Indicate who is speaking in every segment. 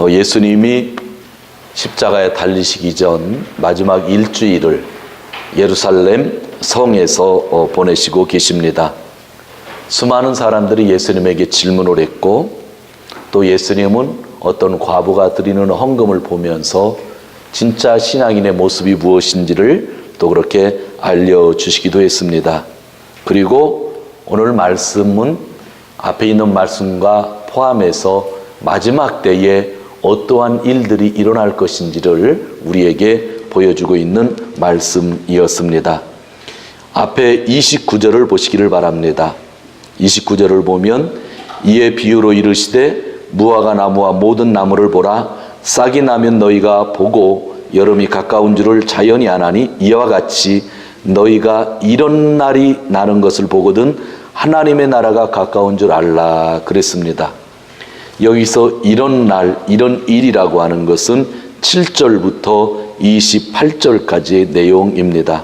Speaker 1: 예수님이 십자가에 달리시기 전 마지막 일주일을 예루살렘 성에서 보내시고 계십니다. 수많은 사람들이 예수님에게 질문을 했고, 또 예수님은 어떤 과부가 드리는 헌금을 보면서 진짜 신앙인의 모습이 무엇인지를 또 그렇게 알려주시기도 했습니다. 그리고 오늘 말씀은 앞에 있는 말씀과 포함해서 마지막 때에 어떠한 일들이 일어날 것인지를 우리에게 보여주고 있는 말씀이었습니다. 앞에 29절을 보시기를 바랍니다. 29절을 보면 이에 비유로 이르시되 무화과 나무와 모든 나무를 보라. 싹이 나면 너희가 보고 여름이 가까운 줄을 자연히 아나니 이와 같이 너희가 이런 날이 나는 것을 보거든 하나님의 나라가 가까운 줄 알라 그랬습니다. 여기서 이런 날, 이런 일이라고 하는 것은 7절부터 28절까지의 내용입니다.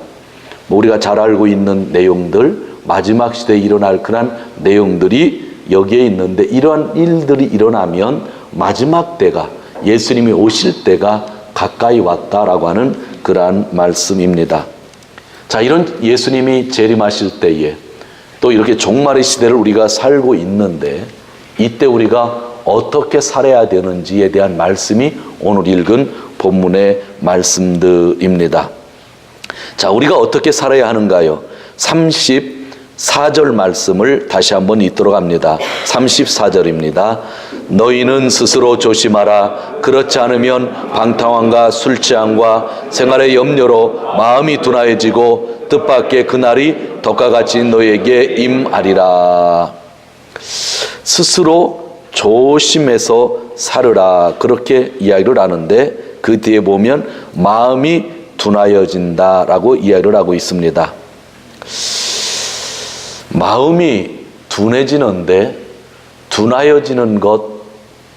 Speaker 1: 우리가 잘 알고 있는 내용들, 마지막 시대에 일어날 그런 내용들이 여기에 있는데, 이러한 일들이 일어나면 마지막 때가, 예수님이 오실 때가 가까이 왔다라고 하는 그러한 말씀입니다. 자, 이런 예수님이 재림하실 때에 또 이렇게 종말의 시대를 우리가 살고 있는데, 이때 우리가 어떻게 살아야 되는지에 대한 말씀이 오늘 읽은 본문의 말씀들입니다. 자, 우리가 어떻게 살아야 하는가요? 34절 말씀을 다시 한번 읽도록 합니다. 34절입니다. 너희는 스스로 조심하라. 그렇지 않으면 방탕함과 술 취함과 생활의 염려로 마음이 둔하여지고 뜻밖의 그날이 덕과 같이 너희에게 임하리라. 스스로 조심해서 살으라, 그렇게 이야기를 하는데, 그 뒤에 보면 마음이 둔하여진다라고 이야기를 하고 있습니다. 마음이 둔해지는데, 둔하여지는 것,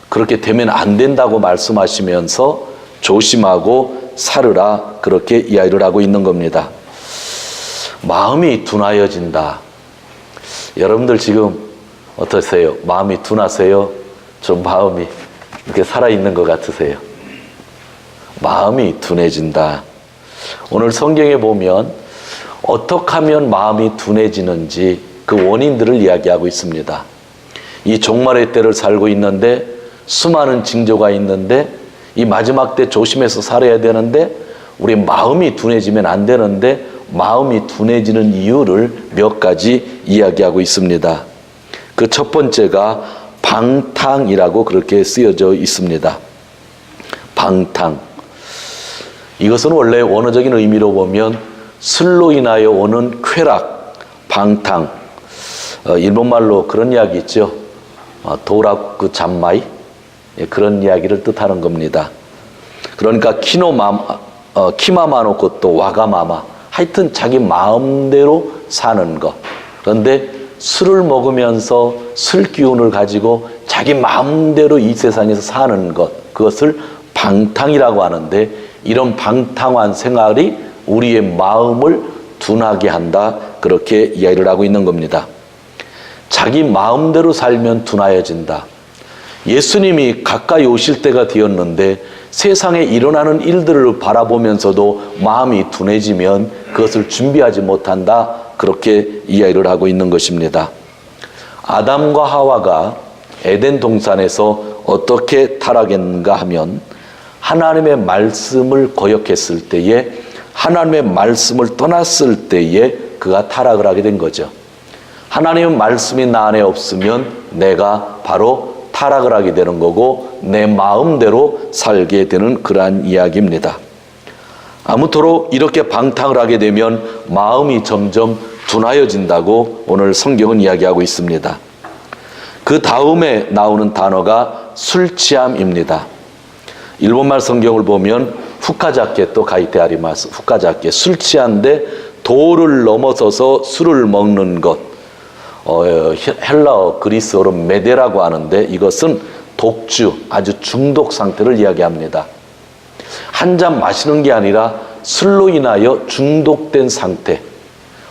Speaker 1: 그렇게 되면 안 된다고 말씀하시면서 조심하고 살으라, 그렇게 이야기를 하고 있는 겁니다. 마음이 둔하여진다. 여러분들 지금 어떠세요? 마음이 둔하세요? 좀 마음이 이렇게 살아있는 것 같으세요? 마음이 둔해진다. 오늘 성경에 보면 어떻게 하면 마음이 둔해지는지 그 원인들을 이야기하고 있습니다. 이 종말의 때를 살고 있는데 수많은 징조가 있는데, 이 마지막 때 조심해서 살아야 되는데 우리 마음이 둔해지면 안 되는데, 마음이 둔해지는 이유를 몇 가지 이야기하고 있습니다. 그 첫 번째가 방탕이라고 그렇게 쓰여져 있습니다. 방탕. 이것은 원래 원어적인 의미로 보면 술로 인하여 오는 쾌락, 방탕. 일본말로 그런 이야기 있죠. 도라쿠 잔마이. 그런 이야기를 뜻하는 겁니다. 그러니까 키마마노 또 와가마마. 하여튼 자기 마음대로 사는 것. 그런데 술을 먹으면서 술 기운을 가지고 자기 마음대로 이 세상에서 사는 것, 그것을 방탕이라고 하는데, 이런 방탕한 생활이 우리의 마음을 둔하게 한다, 그렇게 이야기를 하고 있는 겁니다. 자기 마음대로 살면 둔하여진다. 예수님이 가까이 오실 때가 되었는데 세상에 일어나는 일들을 바라보면서도 마음이 둔해지면 그것을 준비하지 못한다, 그렇게 이야기를 하고 있는 것입니다. 아담과 하와가 에덴 동산에서 어떻게 타락했는가 하면, 하나님의 말씀을 거역했을 때에, 하나님의 말씀을 떠났을 때에 그가 타락을 하게 된 거죠. 하나님의 말씀이 나 안에 없으면 내가 바로 타락을 하게 되는 거고, 내 마음대로 살게 되는 그러한 이야기입니다. 아무쪼록 이렇게 방탕을 하게 되면 마음이 점점 둔하여진다고 오늘 성경은 이야기하고 있습니다. 그 다음에 나오는 단어가 술 취함입니다. 일본말 성경을 보면 후카자케 또 가이테아리마스, 후카자케, 술 취한데 도를 넘어서서 술을 먹는 것. 헬라어 그리스어로 메데라고 하는데, 이것은 독주, 아주 중독 상태를 이야기합니다. 한 잔 마시는 게 아니라 술로 인하여 중독된 상태.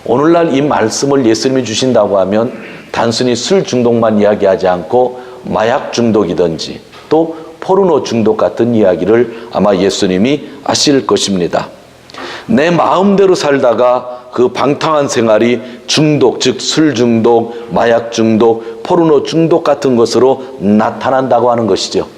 Speaker 1: 오늘날 이 말씀을 예수님이 주신다고 하면 단순히 술 중독만 이야기하지 않고 마약 중독이든지 또 포르노 중독 같은 이야기를 아마 예수님이 하실 것입니다. 내 마음대로 살다가 그 방탕한 생활이 중독, 즉 술 중독, 마약 중독, 포르노 중독 같은 것으로 나타난다고 하는 것이죠.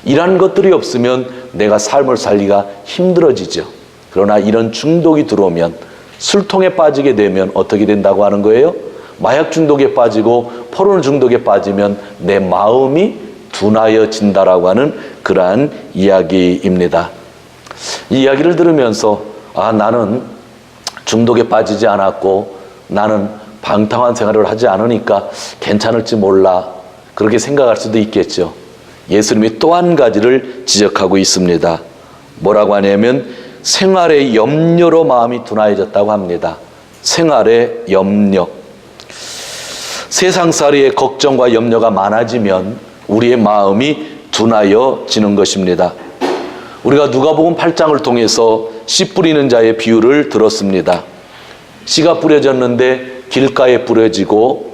Speaker 1: 이러한 것들이 없으면 내가 삶을 살기가 힘들어지죠. 그러나 이런 중독이 들어오면, 술통에 빠지게 되면 어떻게 된다고 하는 거예요? 마약 중독에 빠지고 포르노 중독에 빠지면 내 마음이 둔하여진다라고 하는 그러한 이야기입니다. 이 이야기를 들으면서 나는 중독에 빠지지 않았고 나는 방탕한 생활을 하지 않으니까 괜찮을지 몰라, 그렇게 생각할 수도 있겠죠. 예수님이 또 한 가지를 지적하고 있습니다. 뭐라고 하냐면 생활의 염려로 마음이 둔하여졌다고 합니다. 생활의 염려. 세상살이의 걱정과 염려가 많아지면 우리의 마음이 둔하여지는 것입니다. 우리가 누가복음 8장을 통해서 씨 뿌리는 자의 비유를 들었습니다. 씨가 뿌려졌는데 길가에 뿌려지고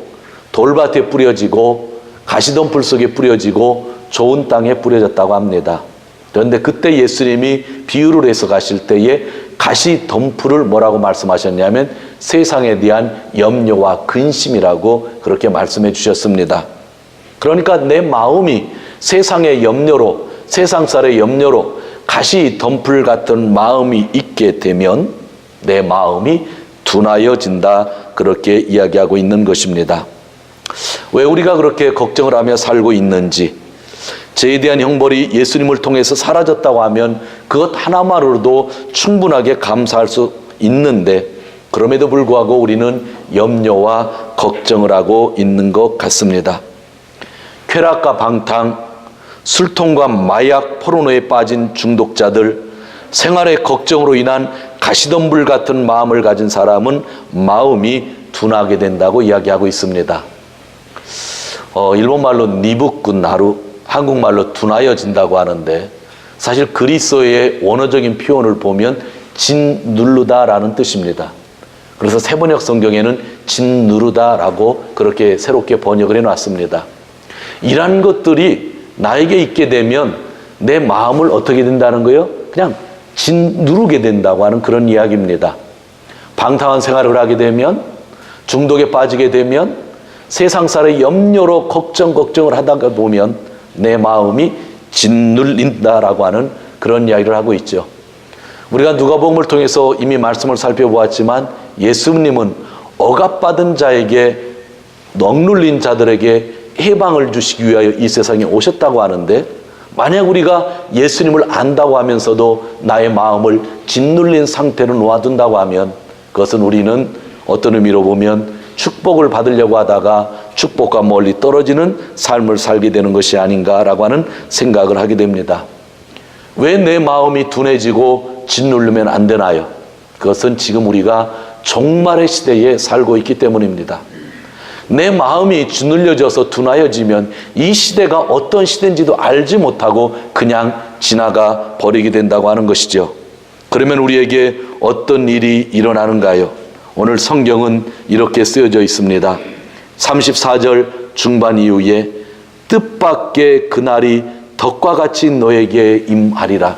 Speaker 1: 돌밭에 뿌려지고 가시덤불 속에 뿌려지고 좋은 땅에 뿌려졌다고 합니다. 그런데 그때 예수님이 비유를 해서 가실 때에 가시덤불을 뭐라고 말씀하셨냐면 세상에 대한 염려와 근심이라고 그렇게 말씀해 주셨습니다. 그러니까 내 마음이 세상의 염려로, 세상살의 염려로 가시덤불 같은 마음이 있게 되면 내 마음이 둔하여진다, 그렇게 이야기하고 있는 것입니다. 왜 우리가 그렇게 걱정을 하며 살고 있는지, 죄에 대한 형벌이 예수님을 통해서 사라졌다고 하면 그것 하나만으로도 충분하게 감사할 수 있는데, 그럼에도 불구하고 우리는 염려와 걱정을 하고 있는 것 같습니다. 쾌락과 방탕, 술통과 마약, 포르노에 빠진 중독자들, 생활의 걱정으로 인한 가시덤불 같은 마음을 가진 사람은 마음이 둔하게 된다고 이야기하고 있습니다. 일본말로 니부꾼 나루, 한국말로 둔하여진다고 하는데, 사실 그리스어의 원어적인 표현을 보면 짓누르다라는 뜻입니다. 그래서 세번역 성경에는 짓누르다라고 그렇게 새롭게 번역을 해놨습니다. 이러한 것들이 나에게 있게 되면 내 마음을 어떻게 된다는 거예요? 그냥 짓누르게 된다고 하는 그런 이야기입니다. 방탕한 생활을 하게 되면, 중독에 빠지게 되면, 세상살의 염려로 걱정을 하다가 보면 내 마음이 짓눌린다라고 하는 그런 이야기를 하고 있죠. 우리가 누가복음을 통해서 이미 말씀을 살펴보았지만 예수님은 억압받은 자에게, 억눌린 자들에게 해방을 주시기 위하여 이 세상에 오셨다고 하는데, 만약 우리가 예수님을 안다고 하면서도 나의 마음을 짓눌린 상태로 놓아둔다고 하면 그것은 우리는 어떤 의미로 보면 축복을 받으려고 하다가 축복과 멀리 떨어지는 삶을 살게 되는 것이 아닌가라고 하는 생각을 하게 됩니다. 왜 내 마음이 둔해지고 짓누르면 안 되나요? 그것은 지금 우리가 종말의 시대에 살고 있기 때문입니다. 내 마음이 짓눌려져서 둔하여지면 이 시대가 어떤 시대인지도 알지 못하고 그냥 지나가 버리게 된다고 하는 것이죠. 그러면 우리에게 어떤 일이 일어나는가요? 오늘 성경은 이렇게 쓰여져 있습니다. 34절 중반 이후에 뜻밖의 그날이 덕과 같이 너에게 임하리라.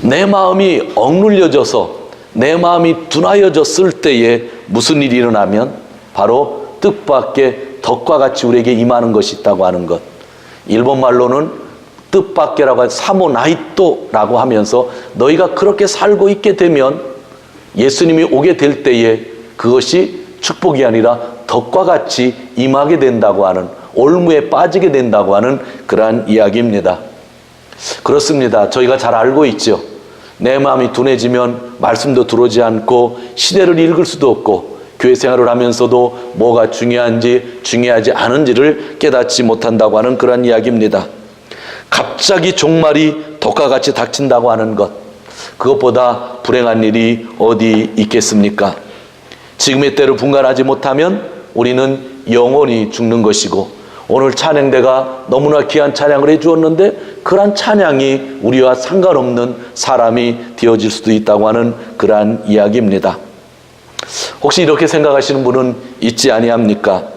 Speaker 1: 내 마음이 억눌려져서 내 마음이 둔하여졌을 때에 무슨 일이 일어나면 바로 뜻밖의 덕과 같이 우리에게 임하는 것이 있다고 하는 것. 일본말로는 뜻밖이라고 해서 사모나이토라고 하면서 너희가 그렇게 살고 있게 되면 예수님이 오게 될 때에 그것이 축복이 아니라 덕과 같이 임하게 된다고 하는, 올무에 빠지게 된다고 하는 그러한 이야기입니다. 그렇습니다. 저희가 잘 알고 있죠. 내 마음이 둔해지면 말씀도 들어오지 않고 시대를 읽을 수도 없고 교회 생활을 하면서도 뭐가 중요한지 중요하지 않은지를 깨닫지 못한다고 하는 그런 이야기입니다. 갑자기 종말이 덕과 같이 닥친다고 하는 것, 그것보다 불행한 일이 어디 있겠습니까? 지금의 때로 분간하지 못하면 우리는 영원히 죽는 것이고, 오늘 찬양대가 너무나 귀한 찬양을 해주었는데 그러한 찬양이 우리와 상관없는 사람이 되어질 수도 있다고 하는 그러한 이야기입니다. 혹시 이렇게 생각하시는 분은 있지 아니합니까?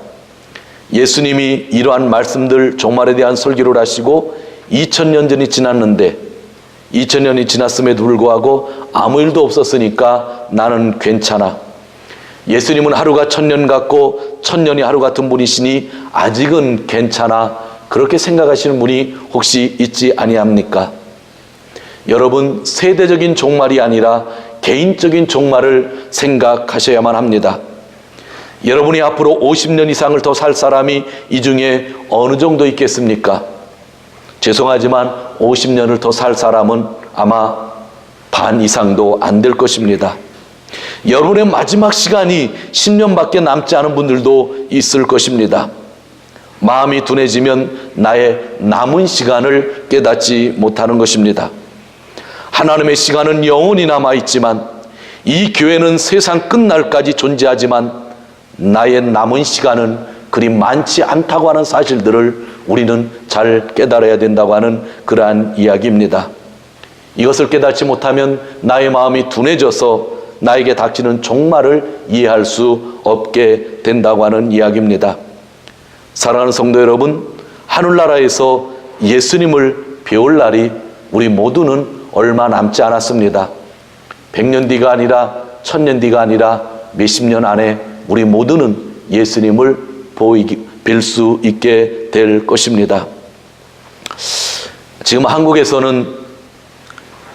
Speaker 1: 예수님이 이러한 말씀들, 종말에 대한 설교를 하시고 2000년 전이 지났는데 2000년이 지났음에도 불구하고 아무 일도 없었으니까 나는 괜찮아. 예수님은 하루가 1000년 같고 1000년이 하루 같은 분이시니 아직은 괜찮아. 그렇게 생각하시는 분이 혹시 있지 아니합니까? 여러분, 세대적인 종말이 아니라 개인적인 종말을 생각하셔야만 합니다. 여러분이 앞으로 50년 이상을 더 살 사람이 이 중에 어느 정도 있겠습니까? 죄송하지만 50년을 더 살 사람은 아마 반 이상도 안 될 것입니다. 여러분의 마지막 시간이 10년밖에 남지 않은 분들도 있을 것입니다. 마음이 둔해지면 나의 남은 시간을 깨닫지 못하는 것입니다. 하나님의 시간은 영원히 남아있지만 이 교회는 세상 끝날까지 존재하지만 나의 남은 시간은 그리 많지 않다고 하는 사실들을 우리는 잘 깨달아야 된다고 하는 그러한 이야기입니다. 이것을 깨닫지 못하면 나의 마음이 둔해져서 나에게 닥치는 종말을 이해할 수 없게 된다고 하는 이야기입니다. 사랑하는 성도 여러분, 하늘나라에서 예수님을 배울 날이 우리 모두는 얼마 남지 않았습니다. 100년 뒤가 아니라 1000년 뒤가 아니라 몇십 년 안에 우리 모두는 예수님을 뵐 수 있게 될 것입니다. 지금 한국에서는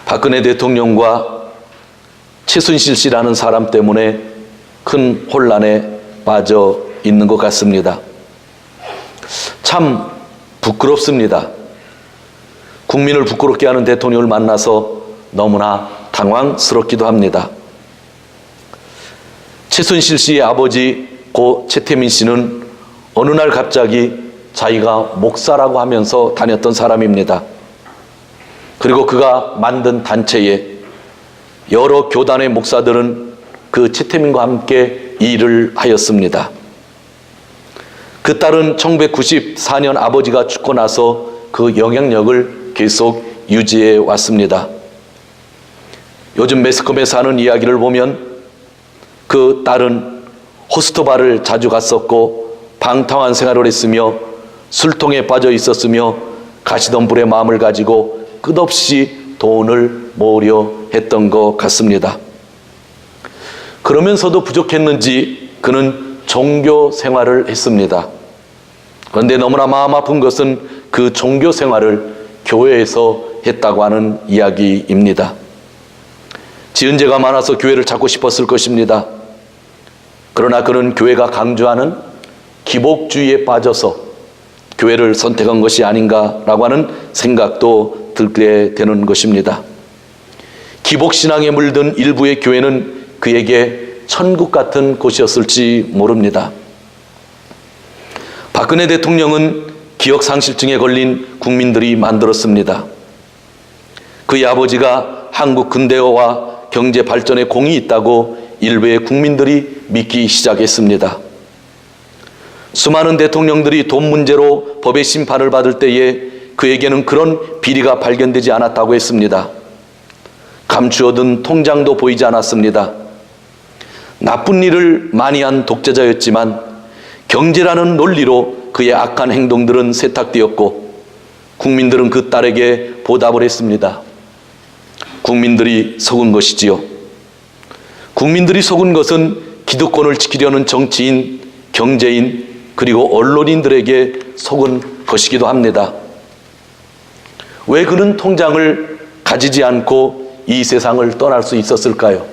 Speaker 1: 박근혜 대통령과 최순실 씨라는 사람 때문에 큰 혼란에 빠져 있는 것 같습니다. 참 부끄럽습니다. 국민을 부끄럽게 하는 대통령을 만나서 너무나 당황스럽기도 합니다. 최순실 씨의 아버지 고 최태민 씨는 어느 날 갑자기 자기가 목사라고 하면서 다녔던 사람입니다. 그리고 그가 만든 단체에 여러 교단의 목사들은 그 최태민과 함께 일을 하였습니다. 그 딸은 1994년 아버지가 죽고 나서 그 영향력을 계속 유지해 왔습니다. 요즘 매스컴에서 하는 이야기를 보면 그 딸은 호스트바를 자주 갔었고 방탕한 생활을 했으며 술통에 빠져 있었으며 가시덤불의 마음을 가지고 끝없이 돈을 모으려 했던 것 같습니다. 그러면서도 부족했는지 그는 종교 생활을 했습니다. 그런데 너무나 마음 아픈 것은 그 종교 생활을 교회에서 했다고 하는 이야기입니다. 지은 죄가 많아서 교회를 찾고 싶었을 것입니다. 그러나 그는 교회가 강조하는 기복주의에 빠져서 교회를 선택한 것이 아닌가라고 하는 생각도 들게 되는 것입니다. 기복신앙에 물든 일부의 교회는 그에게 천국 같은 곳이었을지 모릅니다. 박근혜 대통령은 기억상실증에 걸린 국민들이 만들었습니다. 그의 아버지가 한국 근대화와 경제 발전에 공이 있다고 일부의 국민들이 믿기 시작했습니다. 수많은 대통령들이 돈 문제로 법의 심판을 받을 때에 그에게는 그런 비리가 발견되지 않았다고 했습니다. 감추어둔 통장도 보이지 않았습니다. 나쁜 일을 많이 한 독재자였지만 경제라는 논리로 그의 악한 행동들은 세탁되었고 국민들은 그 딸에게 보답을 했습니다. 국민들이 속은 것이지요. 국민들이 속은 것은 기득권을 지키려는 정치인, 경제인, 그리고 언론인들에게 속은 것이기도 합니다. 왜 그는 통장을 가지지 않고 이 세상을 떠날 수 있었을까요?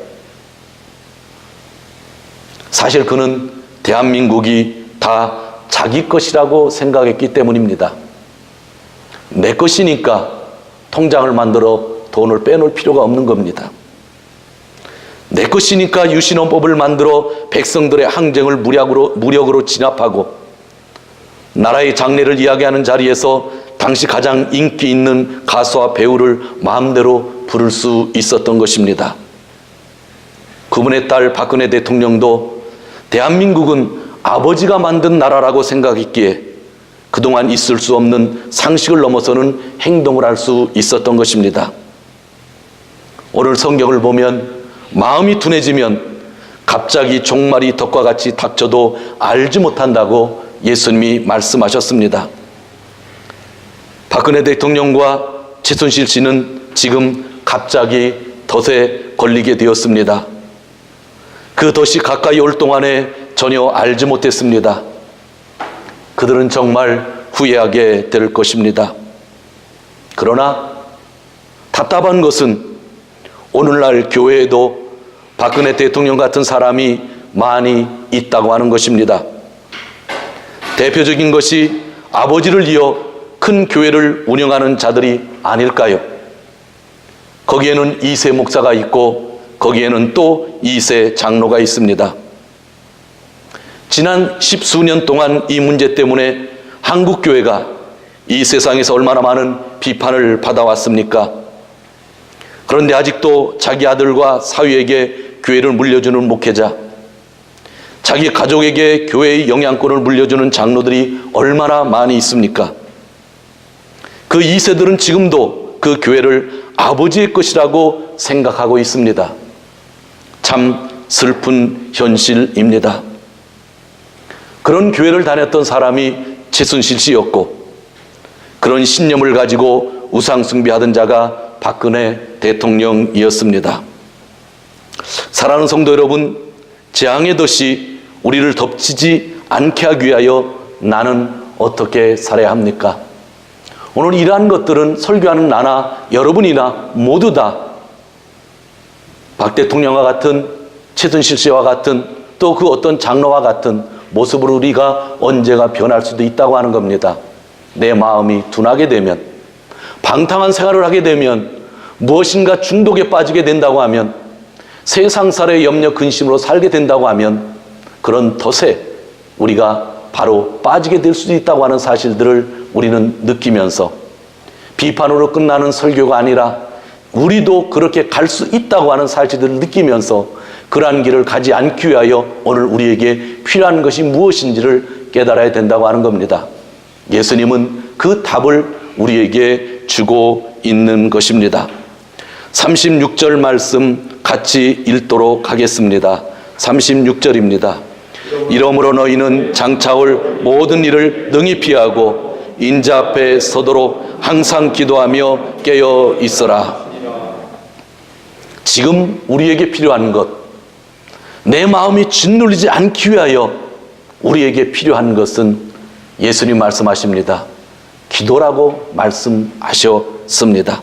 Speaker 1: 사실 그는 대한민국이 다 자기 것이라고 생각했기 때문입니다. 내 것이니까 통장을 만들어 돈을 빼놓을 필요가 없는 겁니다. 내 것이니까 유신헌법을 만들어 백성들의 항쟁을 무력으로 진압하고 나라의 장래를 이야기하는 자리에서 당시 가장 인기 있는 가수와 배우를 마음대로 부를 수 있었던 것입니다. 그분의 딸 박근혜 대통령도 대한민국은 아버지가 만든 나라라고 생각했기에 그동안 있을 수 없는 상식을 넘어서는 행동을 할 수 있었던 것입니다. 오늘 성경을 보면 마음이 둔해지면 갑자기 종말이 덕과 같이 닥쳐도 알지 못한다고 예수님이 말씀하셨습니다. 박근혜 대통령과 최순실 씨는 지금 갑자기 덫에 걸리게 되었습니다. 그 덫이 가까이 올 동안에 전혀 알지 못했습니다. 그들은 정말 후회하게 될 것입니다. 그러나 답답한 것은 오늘날 교회에도 박근혜 대통령 같은 사람이 많이 있다고 하는 것입니다. 대표적인 것이 아버지를 이어 큰 교회를 운영하는 자들이 아닐까요? 거기에는 2세 목사가 있고 거기에는 또 2세 장로가 있습니다. 지난 10수년 동안 이 문제 때문에 한국교회가 이 세상에서 얼마나 많은 비판을 받아왔습니까? 그런데 아직도 자기 아들과 사위에게 교회를 물려주는 목회자, 자기 가족에게 교회의 영향권을 물려주는 장로들이 얼마나 많이 있습니까? 그 2세들은 지금도 그 교회를 아버지의 것이라고 생각하고 있습니다. 참 슬픈 현실입니다. 그런 교회를 다녔던 사람이 최순실 씨였고 그런 신념을 가지고 우상숭배하던 자가 박근혜 대통령이었습니다. 사랑하는 성도 여러분, 재앙의 덫이 우리를 덮치지 않게 하기 위하여 나는 어떻게 살아야 합니까? 오늘 이러한 것들은 설교하는 나나 여러분이나 모두 다 박 대통령과 같은 최순실 씨와 같은 또 그 어떤 장로와 같은 모습으로 우리가 언제가 변할 수도 있다고 하는 겁니다. 내 마음이 둔하게 되면, 방탕한 생활을 하게 되면, 무엇인가 중독에 빠지게 된다고 하면, 세상살의 염려 근심으로 살게 된다고 하면 그런 덫에 우리가 바로 빠지게 될 수도 있다고 하는 사실들을 우리는 느끼면서 비판으로 끝나는 설교가 아니라 우리도 그렇게 갈 수 있다고 하는 사실들을 느끼면서 그러한 길을 가지 않기 위하여 오늘 우리에게 필요한 것이 무엇인지를 깨달아야 된다고 하는 겁니다. 예수님은 그 답을 우리에게 주고 있는 것입니다. 36절 말씀 같이 읽도록 하겠습니다. 36절입니다. 이러므로 너희는 장차올 모든 일을 능히 피하고 인자 앞에 서도록 항상 기도하며 깨어 있어라. 지금 우리에게 필요한 것, 내 마음이 짓눌리지 않기 위하여 우리에게 필요한 것은 예수님 말씀하십니다. 기도라고 말씀하셨습니다.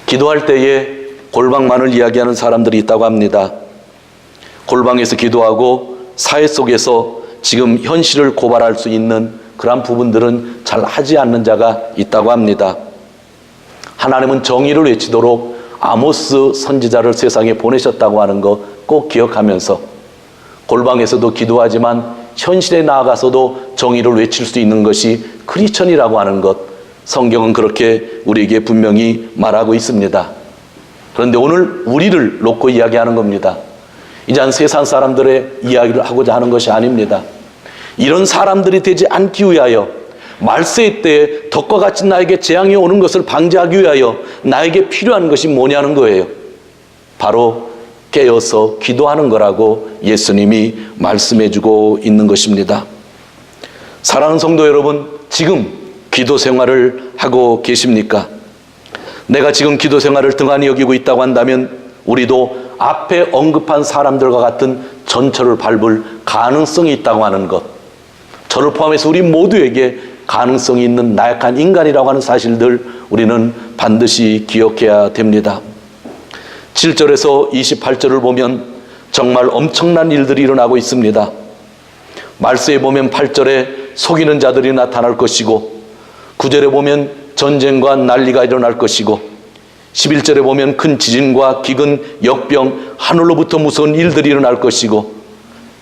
Speaker 1: 기도할 때에 골방만을 이야기하는 사람들이 있다고 합니다. 골방에서 기도하고 사회 속에서 지금 현실을 고발할 수 있는 그러한 부분들은 잘 하지 않는 자가 있다고 합니다. 하나님은 정의를 외치도록 아모스 선지자를 세상에 보내셨다고 하는 거 꼭 기억하면서 골방에서도 기도하지만 현실에 나아가서도 정의를 외칠 수 있는 것이 크리스천이라고 하는 것, 성경은 그렇게 우리에게 분명히 말하고 있습니다. 그런데 오늘 우리를 놓고 이야기하는 겁니다. 이제 세상 사람들의 이야기를 하고자 하는 것이 아닙니다. 이런 사람들이 되지 않기 위하여 말세의 때에 덕과 같이 나에게 재앙이 오는 것을 방지하기 위하여 나에게 필요한 것이 뭐냐는 거예요. 바로 깨어서 기도하는 거라고 예수님이 말씀해주고 있는 것입니다. 사랑하는 성도 여러분, 지금 기도 생활을 하고 계십니까? 내가 지금 기도 생활을 등한히 여기고 있다고 한다면 우리도 앞에 언급한 사람들과 같은 전철을 밟을 가능성이 있다고 하는 것, 저를 포함해서 우리 모두에게 가능성이 있는 나약한 인간이라고 하는 사실들 우리는 반드시 기억해야 됩니다. 7절에서 28절을 보면 정말 엄청난 일들이 일어나고 있습니다. 말세에 보면 8절에 속이는 자들이 나타날 것이고 9절에 보면 전쟁과 난리가 일어날 것이고 11절에 보면 큰 지진과 기근, 역병, 하늘로부터 무서운 일들이 일어날 것이고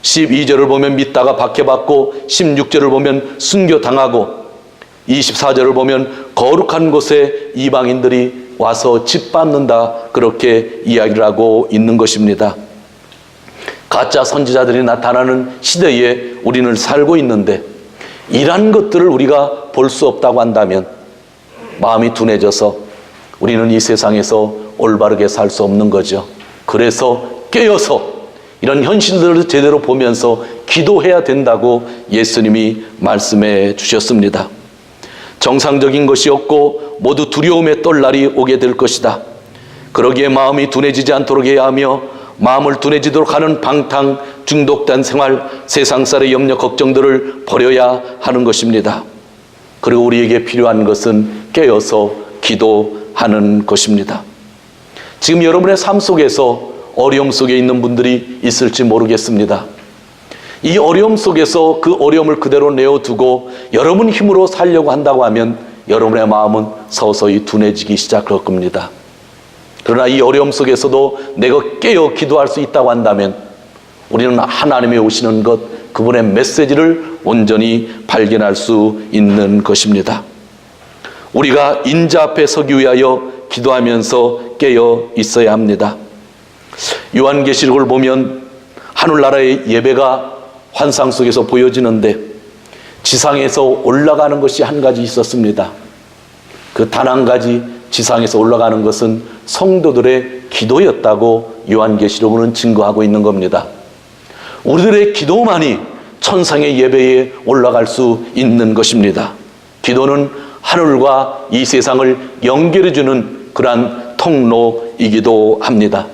Speaker 1: 12절을 보면 믿다가 박해받고 16절을 보면 순교당하고 24절을 보면 거룩한 곳에 이방인들이 와서 짓밟는다, 그렇게 이야기를 하고 있는 것입니다. 가짜 선지자들이 나타나는 시대에 우리는 살고 있는데 이러한 것들을 우리가 볼 수 없다고 한다면 마음이 둔해져서 우리는 이 세상에서 올바르게 살 수 없는 거죠. 그래서 깨어서 이런 현실들을 제대로 보면서 기도해야 된다고 예수님이 말씀해 주셨습니다. 정상적인 것이었고 모두 두려움에 떨 날이 오게 될 것이다. 그러기에 마음이 둔해지지 않도록 해야 하며 마음을 둔해지도록 하는 방탕, 중독된 생활, 세상살의 염려, 걱정들을 버려야 하는 것입니다. 그리고 우리에게 필요한 것은 깨어서 기도하는 것입니다. 지금 여러분의 삶 속에서 어려움 속에 있는 분들이 있을지 모르겠습니다. 이 어려움 속에서 그 어려움을 그대로 내어두고 여러분 힘으로 살려고 한다고 하면 여러분의 마음은 서서히 둔해지기 시작할 겁니다. 그러나 이 어려움 속에서도 내가 깨어 기도할 수 있다고 한다면 우리는 하나님이 오시는 것, 그분의 메시지를 온전히 발견할 수 있는 것입니다. 우리가 인자 앞에 서기 위하여 기도하면서 깨어 있어야 합니다. 요한계시록을 보면 하늘나라의 예배가 환상 속에서 보여지는데 지상에서 올라가는 것이 한 가지 있었습니다. 그 단 한 가지 지상에서 올라가는 것은 성도들의 기도였다고 요한계시록은 증거하고 있는 겁니다. 우리들의 기도만이 천상의 예배에 올라갈 수 있는 것입니다. 기도는 하늘과 이 세상을 연결해주는 그러한 통로이기도 합니다.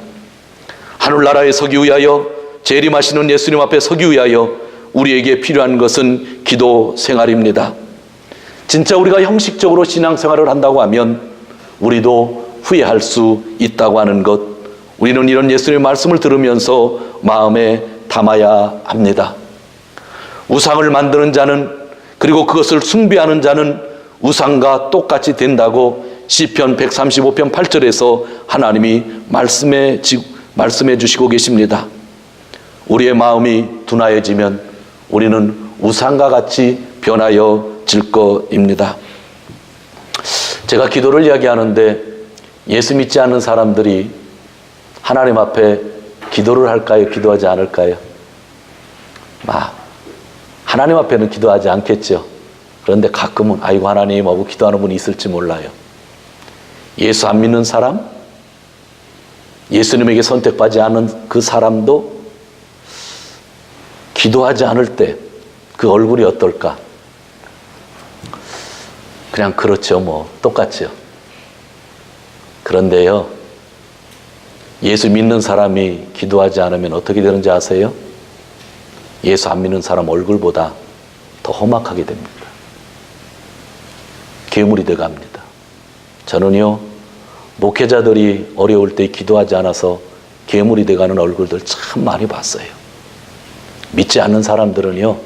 Speaker 1: 하늘나라에 서기 위하여 재림하시는 예수님 앞에 서기 위하여 우리에게 필요한 것은 기도 생활입니다. 진짜 우리가 형식적으로 신앙생활을 한다고 하면 우리도 후회할 수 있다고 하는 것, 우리는 이런 예수님의 말씀을 들으면서 마음에 담아야 합니다. 우상을 만드는 자는, 그리고 그것을 숭배하는 자는 우상과 똑같이 된다고 시편 135편 8절에서 하나님이 말씀해 주시고 계십니다. 우리의 마음이 둔하여지면 우리는 우상과 같이 변하여질 것입니다. 제가 기도를 이야기하는데 예수 믿지 않는 사람들이 하나님 앞에 기도를 할까요? 기도하지 않을까요? 하나님 앞에는 기도하지 않겠죠. 그런데 가끔은 아이고 하나님 하고 기도하는 분이 있을지 몰라요. 예수 안 믿는 사람, 예수님에게 선택받지 않은 그 사람도 기도하지 않을 때 그 얼굴이 어떨까? 그냥 그렇죠, 똑같죠. 그런데요, 예수 믿는 사람이 기도하지 않으면 어떻게 되는지 아세요? 예수 안 믿는 사람 얼굴보다 더 험악하게 됩니다. 괴물이 돼갑니다. 저는요, 목회자들이 어려울 때 기도하지 않아서 괴물이 돼가는 얼굴들 참 많이 봤어요. 믿지 않는 사람들은요,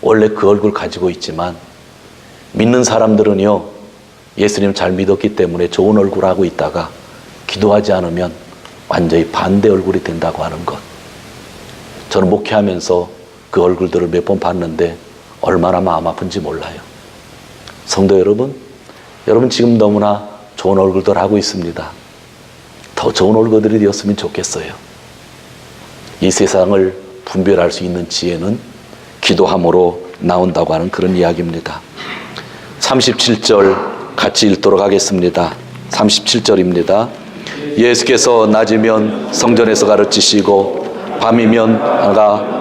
Speaker 1: 원래 그 얼굴 가지고 있지만 믿는 사람들은요, 예수님 잘 믿었기 때문에 좋은 얼굴 하고 있다가 기도하지 않으면 완전히 반대 얼굴이 된다고 하는 것. 저는 목회하면서 그 얼굴들을 몇 번 봤는데 얼마나 마음 아픈지 몰라요. 성도 여러분, 여러분 지금 너무나 좋은 얼굴들 하고 있습니다. 더 좋은 얼굴들이 되었으면 좋겠어요. 이 세상을 분별할 수 있는 지혜는 기도함으로 나온다고 하는 그런 이야기입니다. 37절 같이 읽도록 하겠습니다. 37절입니다. 예수께서 낮이면 성전에서 가르치시고 밤이면 나가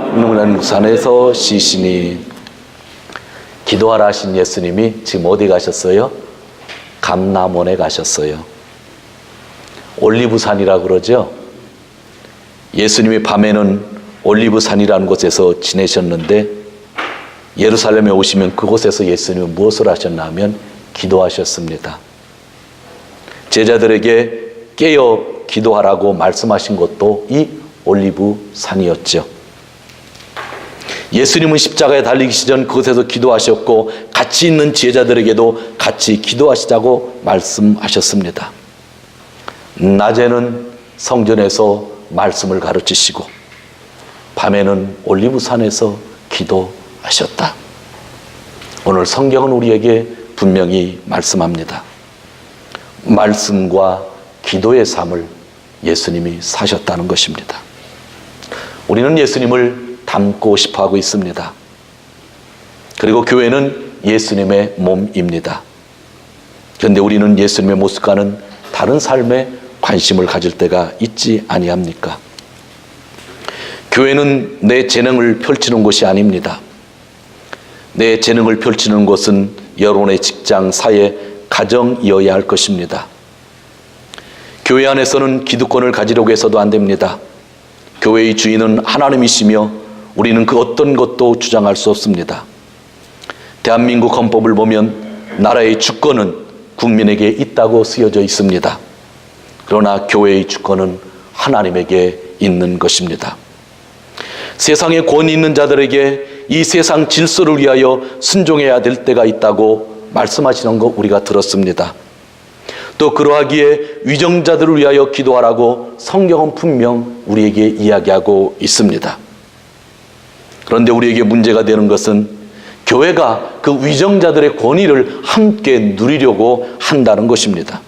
Speaker 1: 산에서 쉬시니. 기도하라 하신 예수님이 지금 어디 가셨어요? 감람원에 가셨어요. 올리브산이라고 그러죠. 예수님이 밤에는 올리브산이라는 곳에서 지내셨는데 예루살렘에 오시면 그곳에서 예수님은 무엇을 하셨나 하면 기도하셨습니다. 제자들에게 깨어 기도하라고 말씀하신 것도 이 올리브산이었죠. 예수님은 십자가에 달리기 전 그곳에서 기도하셨고 같이 있는 제자들에게도 같이 기도하시자고 말씀하셨습니다. 낮에는 성전에서 말씀을 가르치시고 밤에는 올리브산에서 기도하셨다. 오늘 성경은 우리에게 분명히 말씀합니다. 말씀과 기도의 삶을 예수님이 사셨다는 것입니다. 우리는 예수님을 닮고 싶어 하고 있습니다. 그리고 교회는 예수님의 몸입니다. 그런데 우리는 예수님의 모습과는 다른 삶에 관심을 가질 때가 있지 아니합니까? 교회는 내 재능을 펼치는 곳이 아닙니다. 내 재능을 펼치는 곳은 여러분의 직장, 사회, 가정이어야 할 것입니다. 교회 안에서는 기득권을 가지려고 해서도 안 됩니다. 교회의 주인은 하나님이시며 우리는 그 어떤 것도 주장할 수 없습니다. 대한민국 헌법을 보면 나라의 주권은 국민에게 있다고 쓰여져 있습니다. 그러나 교회의 주권은 하나님에게 있는 것입니다. 세상에 권위 있는 자들에게 이 세상 질서를 위하여 순종해야 될 때가 있다고 말씀하시는 거 우리가 들었습니다. 또 그러하기에 위정자들을 위하여 기도하라고 성경은 분명 우리에게 이야기하고 있습니다. 그런데 우리에게 문제가 되는 것은 교회가 그 위정자들의 권위를 함께 누리려고 한다는 것입니다.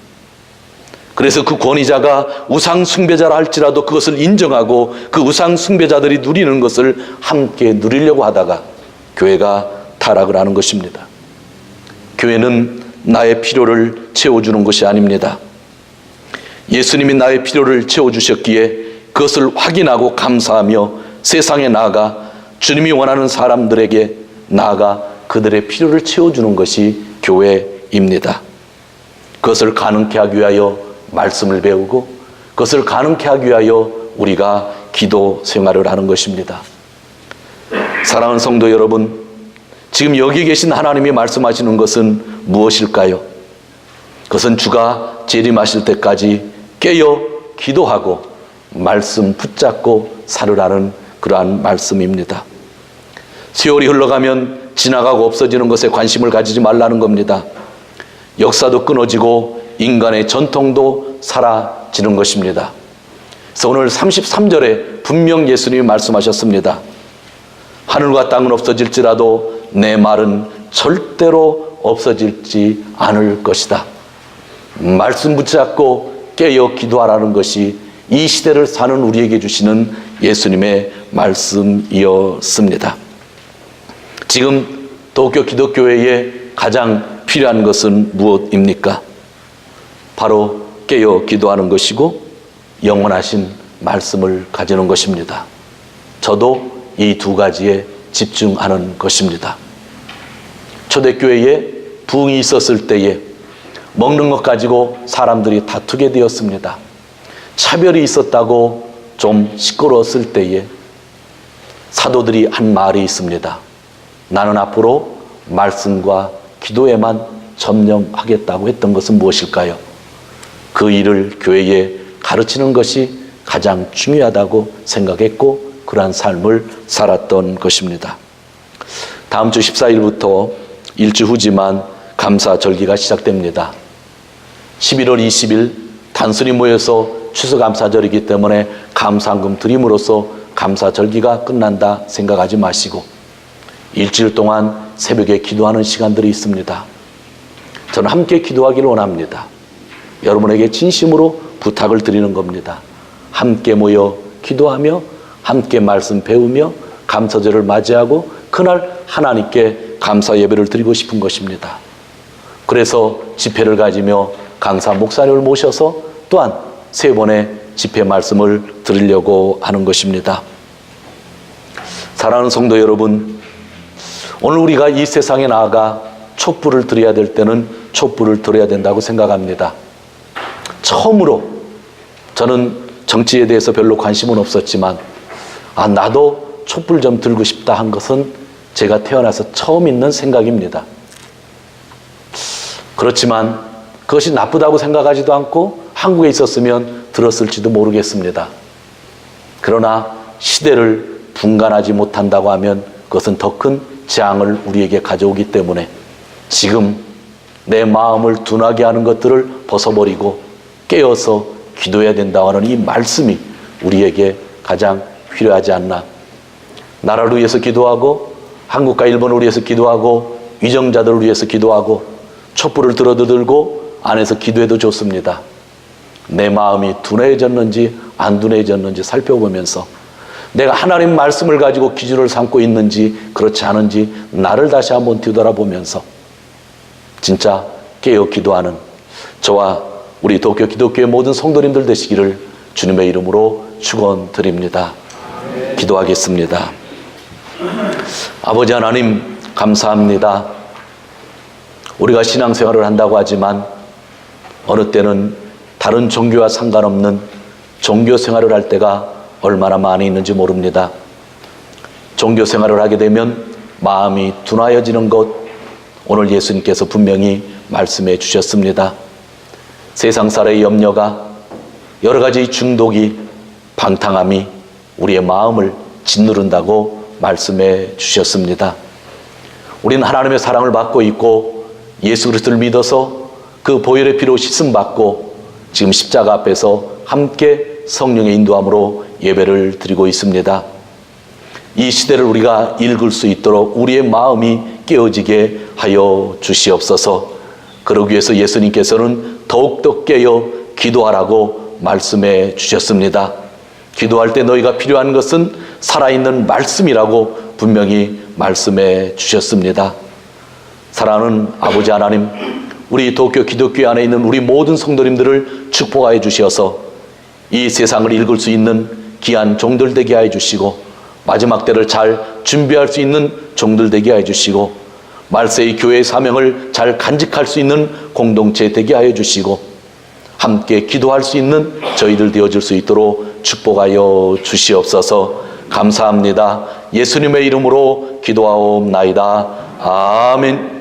Speaker 1: 그래서 그 권위자가 우상 숭배자라 할지라도 그것을 인정하고 그 우상 숭배자들이 누리는 것을 함께 누리려고 하다가 교회가 타락을 하는 것입니다. 교회는 나의 필요를 채워주는 것이 아닙니다. 예수님이 나의 필요를 채워주셨기에 그것을 확인하고 감사하며 세상에 나아가 주님이 원하는 사람들에게 나아가 그들의 필요를 채워주는 것이 교회입니다. 그것을 가능케 하기 위하여 말씀을 배우고 그것을 가능케 하기 위하여 우리가 기도 생활을 하는 것입니다. 사랑하는 성도 여러분, 지금 여기 계신 하나님이 말씀하시는 것은 무엇일까요? 그것은 주가 재림하실 때까지 깨어 기도하고 말씀 붙잡고 살으라는 그러한 말씀입니다. 세월이 흘러가면 지나가고 없어지는 것에 관심을 가지지 말라는 겁니다. 역사도 끊어지고 인간의 전통도 사라지는 것입니다. 그래서 오늘 33절에 분명 예수님이 말씀하셨습니다. 하늘과 땅은 없어질지라도 내 말은 절대로 없어지지 않을 것이다. 말씀 붙잡고 깨어 기도하라는 것이 이 시대를 사는 우리에게 주시는 예수님의 말씀이었습니다. 지금 도쿄 기독교회에 가장 필요한 것은 무엇입니까? 바로 깨어 기도하는 것이고 영원하신 말씀을 가지는 것입니다. 저도 이 두 가지에 집중하는 것입니다. 초대교회에 부흥이 있었을 때에 먹는 것 가지고 사람들이 다투게 되었습니다. 차별이 있었다고 좀 시끄러웠을 때에 사도들이 한 말이 있습니다. 나는 앞으로 말씀과 기도에만 전념하겠다고 했던 것은 무엇일까요? 그 일을 교회에 가르치는 것이 가장 중요하다고 생각했고 그러한 삶을 살았던 것입니다. 다음 주 14일부터 일주 후지만 감사절기가 시작됩니다. 11월 20일 단순히 모여서 추수감사절이기 때문에 감사헌금 드림으로써 감사절기가 끝난다 생각하지 마시고 일주일 동안 새벽에 기도하는 시간들이 있습니다. 저는 함께 기도하기를 원합니다. 여러분에게 진심으로 부탁을 드리는 겁니다. 함께 모여 기도하며 함께 말씀 배우며 감사절을 맞이하고 그날 하나님께 감사 예배를 드리고 싶은 것입니다. 그래서 집회를 가지며 강사 목사님을 모셔서 또한 3번의 집회 말씀을 드리려고 하는 것입니다. 사랑하는 성도 여러분, 오늘 우리가 이 세상에 나아가 촛불을 드려야 될 때는 촛불을 드려야 된다고 생각합니다. 처음으로 저는 정치에 대해서 별로 관심은 없었지만 나도 촛불 좀 들고 싶다 한 것은 제가 태어나서 처음 있는 생각입니다. 그렇지만 그것이 나쁘다고 생각하지도 않고 한국에 있었으면 들었을지도 모르겠습니다. 그러나 시대를 분간하지 못한다고 하면 그것은 더 큰 재앙을 우리에게 가져오기 때문에 지금 내 마음을 둔하게 하는 것들을 벗어버리고 깨어서 기도해야 된다고 하는 이 말씀이 우리에게 가장 필요하지 않나. 나라를 위해서 기도하고 한국과 일본을 위해서 기도하고 위정자들을 위해서 기도하고 촛불을 들고 안에서 기도해도 좋습니다. 내 마음이 둔해졌는지 안 둔해졌는지 살펴보면서 내가 하나님 말씀을 가지고 기준을 삼고 있는지 그렇지 않은지 나를 다시 한번 뒤돌아보면서 진짜 깨어 기도하는 저와 우리 도쿄 기독교의 모든 성도님들 되시기를 주님의 이름으로 축원드립니다. 기도하겠습니다. 아버지 하나님 감사합니다. 우리가 신앙생활을 한다고 하지만 어느 때는 다른 종교와 상관없는 종교생활을 할 때가 얼마나 많이 있는지 모릅니다. 종교생활을 하게 되면 마음이 둔하여지는 것, 오늘 예수님께서 분명히 말씀해 주셨습니다. 세상살의 염려가, 여러 가지 중독이, 방탕함이 우리의 마음을 짓누른다고 말씀해 주셨습니다. 우리는 하나님의 사랑을 받고 있고 예수 그리스도를 믿어서 그 보혈의 피로 씻음 받고 지금 십자가 앞에서 함께 성령의 인도함으로 예배를 드리고 있습니다. 이 시대를 우리가 읽을 수 있도록 우리의 마음이 깨어지게 하여 주시옵소서. 그러기 위해서 예수님께서는 더욱더 깨어 기도하라고 말씀해 주셨습니다. 기도할 때 너희가 필요한 것은 살아있는 말씀이라고 분명히 말씀해 주셨습니다. 사랑하는 아버지 하나님, 우리 도쿄 기독교 안에 있는 우리 모든 성도님들을 축복하여 주셔서 이 세상을 읽을 수 있는 귀한 종들 되게 하여 주시고 마지막 때를 잘 준비할 수 있는 종들 되게 하여 주시고 말세의 교회의 사명을 잘 간직할 수 있는 공동체 되게 하여 주시고 함께 기도할 수 있는 저희들 되어질 수 있도록 축복하여 주시옵소서. 감사합니다. 예수님의 이름으로 기도하옵나이다. 아멘.